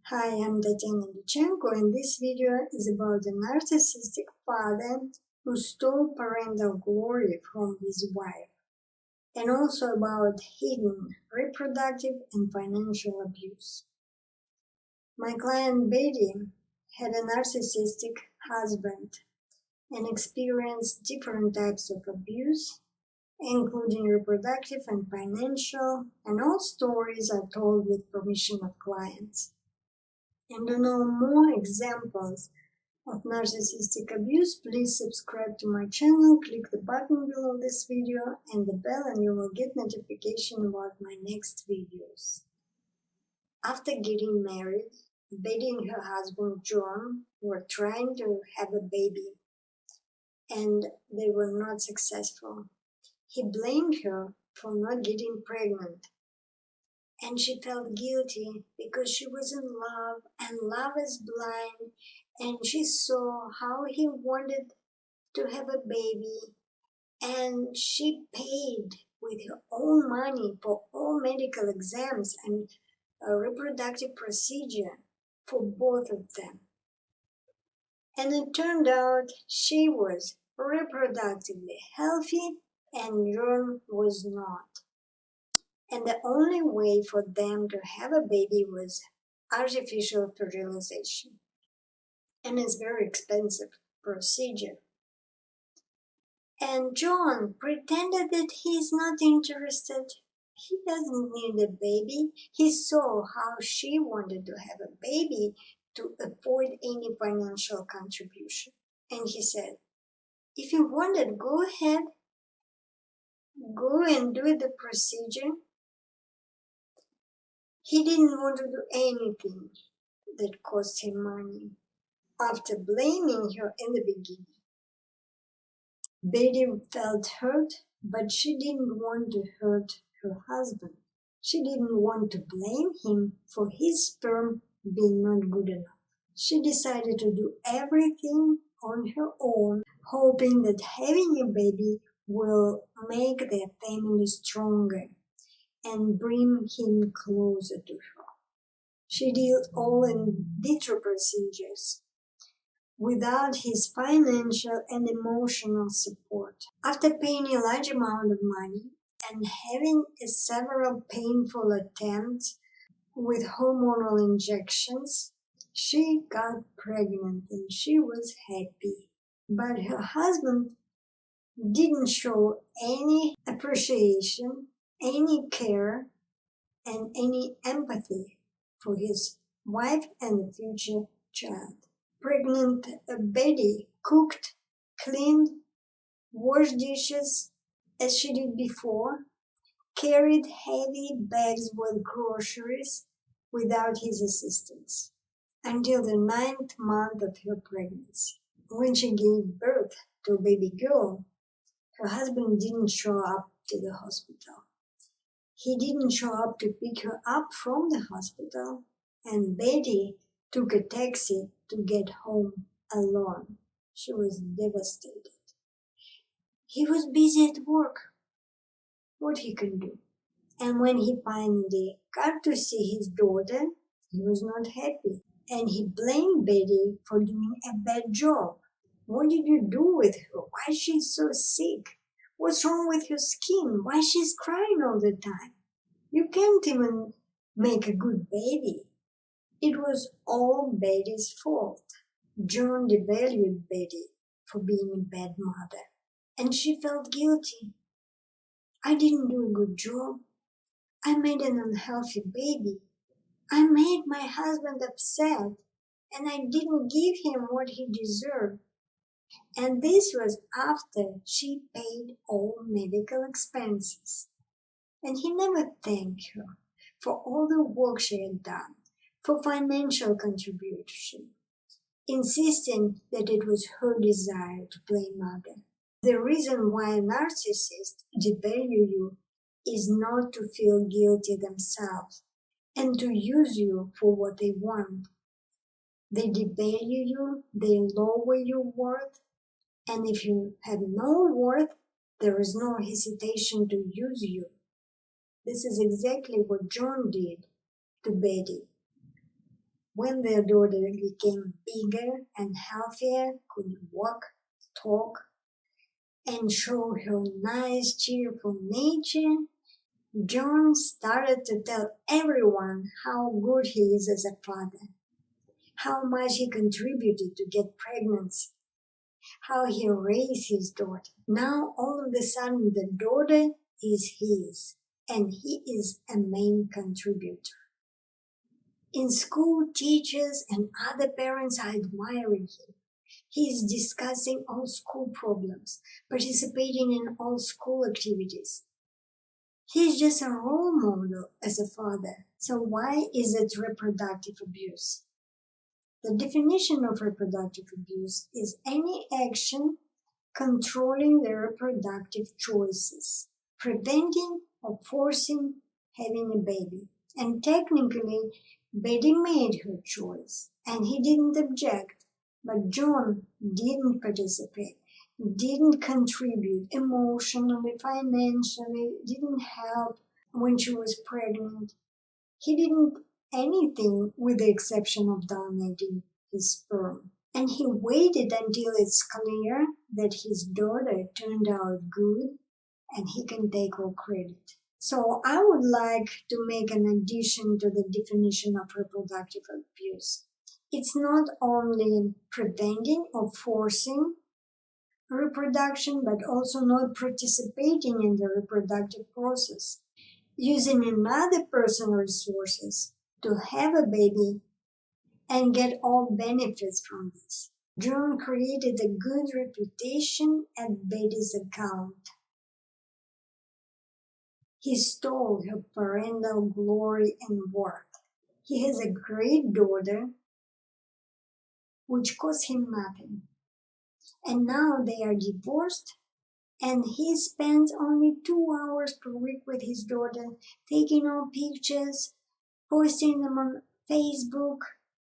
Hi, I'm Tatiana Dyachenko, and this video is about a narcissistic father who stole parental glory from his wife, and also about hidden reproductive and financial abuse. My client Betty had a narcissistic husband and experienced different types of abuse, including reproductive and financial, and all stories are told with permission of clients. And to know more examples of narcissistic abuse, please subscribe to my channel, click the button below this video and the bell, and you will get notification about my next videos. After getting married, Betty and her husband John were trying to have a baby, and they were not successful. He blamed her for not getting pregnant, and she felt guilty because she was in love, and love is blind, and she saw how he wanted to have a baby, and she paid with her own money for all medical exams and a reproductive procedure for both of them. And it turned out she was reproductively healthy and John was not. And the only way for them to have a baby was artificial fertilization. And it's a very expensive procedure. And John pretended that he's not interested. He doesn't need a baby. He saw how she wanted to have a baby to avoid any financial contribution. And he said, if you want it, go ahead. Go and do the procedure. He didn't want to do anything that cost him money. After blaming her in the beginning, Betty felt hurt, but she didn't want to hurt her husband. She didn't want to blame him for his sperm being not good enough. She decided to do everything on her own, hoping that having a baby will make their family stronger and bring him closer to her. She did all in-vitro procedures without his financial and emotional support. After paying a large amount of money and having several painful attempts with hormonal injections, she got pregnant and she was happy. But her husband didn't show any appreciation, any care, and any empathy for his wife and the future child. Pregnant Betty cooked, cleaned, washed dishes as she did before, carried heavy bags with groceries without his assistance until the 9th month of her pregnancy. When she gave birth to a baby girl, her husband didn't show up to the hospital. He didn't show up to pick her up from the hospital, and Betty took a taxi to get home alone. She was devastated. He was busy at work. What he can do? And when he finally got to see his daughter, he was not happy. And he blamed Betty for doing a bad job. What did you do with her? Why is she so sick? What's wrong with her skin? Why she's crying all the time? You can't even make a good baby. It was all Betty's fault. John devalued Betty for being a bad mother, and she felt guilty. I didn't do a good job. I made an unhealthy baby. I made my husband upset, and I didn't give him what he deserved. And this was after she paid all medical expenses. And he never thanked her for all the work she had done, for financial contribution, insisting that it was her desire to play mother. The reason why a narcissist devalue you is not to feel guilty themselves and to use you for what they want. They devalue you, they lower your worth, and if you have no worth, there is no hesitation to use you. This is exactly what John did to Betty. When their daughter became bigger and healthier, could walk, talk, and show her nice, cheerful nature, John started to tell everyone how good he is as a father, how much he contributed to get pregnancy, how he raised his daughter. Now all of a sudden the daughter is his, and he is a main contributor. In school, teachers and other parents are admiring him. He is discussing all school problems, participating in all school activities. He is just a role model as a father. So why is it reproductive abuse? The definition of reproductive abuse is any action controlling the reproductive choices, preventing or forcing having a baby. And technically, Betty made her choice, and he didn't object. But John didn't participate, didn't contribute emotionally, financially, didn't help when she was pregnant. He didn't anything with the exception of donating his sperm. And he waited until it's clear that his daughter turned out good and he can take all credit. So I would like to make an addition to the definition of reproductive abuse. It's not only preventing or forcing reproduction, but also not participating in the reproductive process, using another person's resources to have a baby and get all benefits from this. John created a good reputation at Betty's account. He stole her parental glory and worth. He has a great daughter, which cost him nothing. And now they are divorced, and he spends only 2 hours per week with his daughter, taking all pictures, posting them on Facebook,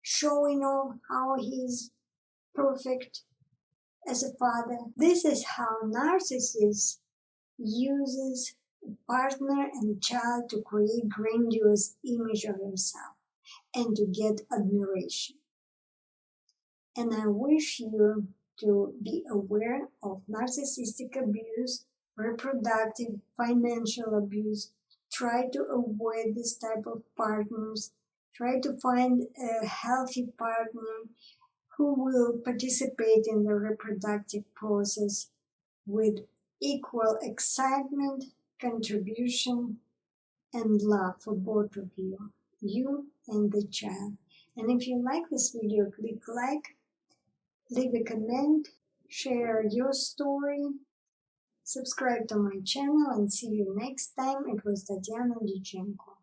showing off how he's perfect as a father. This is how narcissist uses a partner and a child to create grandiose image of himself and to get admiration. And I wish you to be aware of narcissistic abuse, reproductive, financial abuse. Try to avoid this type of partners. Try to find a healthy partner who will participate in the reproductive process with equal excitement, contribution, and love for both of you and the child. And if you like this video, click like, leave a comment, share your story, subscribe to my channel, and see you next time. It was Tatiana Dyachenko.